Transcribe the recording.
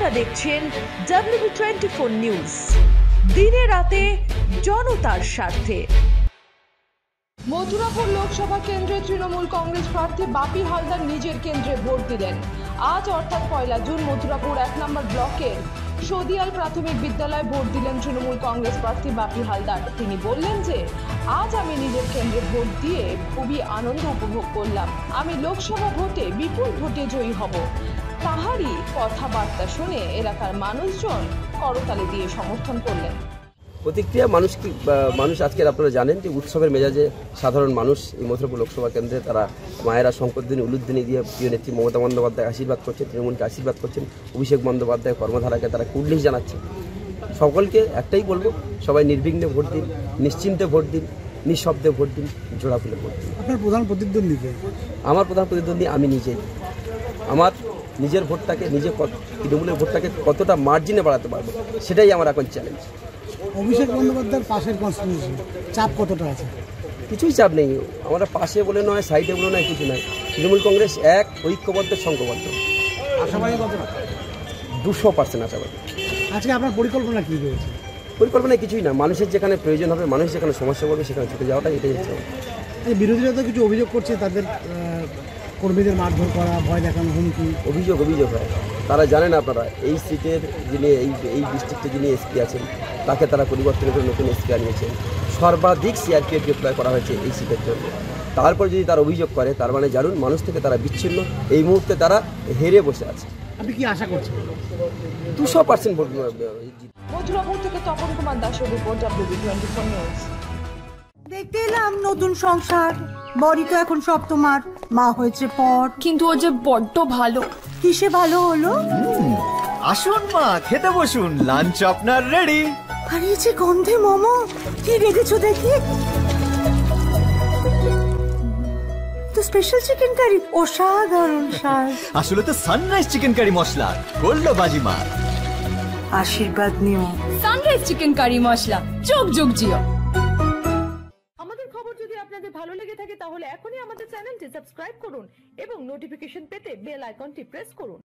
আপনারা দেখছেন WB24 news, দিনে রাতে জনতার স্বার্থে। মথুরাপুর লোকসভা কেন্দ্রে তৃণমূল কংগ্রেস প্রার্থী বাপি হালদার নিজের কেন্দ্রে ভোট দিলেন। আজ অর্থাৎ 1 জুন মথুরাপুর 1 নম্বর ব্লকের সদিয়াল প্রাথমিক বিদ্যালয়ে ভোট দিলেন তৃণমূল কংগ্রেস প্রার্থী বাপি হালদার। তিনি বললেন যে আজ আমি নিজের কেন্দ্রে ভোট দিয়ে খুবই আনন্দ উপভোগ করলাম। আমি লোকসভা ভোটে বিপুল ভোটে জয়ী হব। তাহারই কথাবার্তা শুনে এলাকার মানুষজন করতালি দিয়ে সমর্থন করলেন। প্রতিক্রিয়া মানুষ আজকের আপনারা জানেন যে উৎসবের মেজাজে সাধারণ মানুষ এই মথুরাপুর লোকসভা কেন্দ্রে তারা মায়েরা শঙ্করধ্বনি উলুধ্বনি দিয়ে প্রিয় নেত্রী মমতা বন্দ্যোপাধ্যায় আশীর্বাদ করছেন, তৃণমূলকে আশীর্বাদ করছেন, অভিষেক বন্দ্যোপাধ্যায় কর্মধারাকে তারা কুর্নিশ জানাচ্ছে। সকলকে একটাই বলবো, সবাই নির্বিঘ্নে ভোট দিন, নিশ্চিন্তে ভোট দিন, নিঃশব্দে ভোট দিন, জোড়া ফুলে ভোট দিন। আপনার প্রধান প্রতিদ্বন্দ্বী? আমার প্রধান প্রতিদ্বন্দ্বী আমি নিজেই। আমার নিজের ভোটটাকে তৃণমূলের ভোটটাকে কতটা মার্জিনে বাড়াতে পারবো সেটাই আমার এখন চ্যালেঞ্জ। অভিষেক বন্দ্যোপাধ্যায়ের পাশের কনস্টিটিউশন চাপ কতটা আছে? কিছুই চাপ নেই, আমরা পাশে বলে নয়, সাইডে বলে নয়, কিছু নয়। তৃণমূল কংগ্রেস এক, ঐক্যবদ্ধ, সংঘবদ্ধ। আশাবাদী কতটা? 200% আশাবাদী। আজকে আপনার পরিকল্পনা কী রয়েছে? পরিকল্পনায় কিছুই না, মানুষের যেখানে প্রয়োজন হবে, মানুষ যেখানে সমস্যা পড়বে সেখানে ছুটে যাওয়াটা, এটাই হচ্ছে। বিরোধীরা তো কিছু অভিযোগ করছে, তাদের কর্মীদের মারধর করা, ভয় দেখানো, হুমকি। অভিযোগ হয়। তারা জানেন আপনারা এই সিটের যিনি এই ডিস্ট্রিক্টে যিনি এসপি আছেন তাকে তারা পরিবর্তন করে নতুন এসপি আনিয়েছেন। সর্বাধিক সিআরপিএফ ডিপ্লয় করা হয়েছে এই সিটের জন্য। তারপর যদি তারা অভিযোগ করে, তার মানে জানুন মানুষ থেকে তারা বিচ্ছিন্ন, এই মুহূর্তে তারা হেরে বসে আছে। আপনি কি আশা করছেন? 200% ভোট। মথুরাপুর থেকে তপন কুমার দাসের রিপোর্ট, WB24 নিউজ। দেখতে এলাম নতুন সংসার, বড়ি তো এখন সব তোমার, মা হয়েছে পর। কিন্তু ও যে বড্ড ভালো। কিসে ভালো হলো? আসুন মা, খেতে বসুন, লাঞ্চ আপনার রেডি। আরে যে গন্ধে মোমো, কি রেখেছো দেখি তো। স্পেশাল চিকেন কারি, অসাধারণ স্বাদ। আসলে তো সানরাইজ চিকেন কারি মশলা করলো বাজিমা। আশীর্বাদ নিও। সানরাইজ চিকেন কারি মশলা, যোগ যোগ জিও। আমাদের খবর যদি আপনাদের ভালো লেগে থাকে তাহলে এখনই আমাদের চ্যানেলটি সাবস্ক্রাইব করুন এবং নোটিফিকেশন পেতে বেল আইকনটি প্রেস করুন।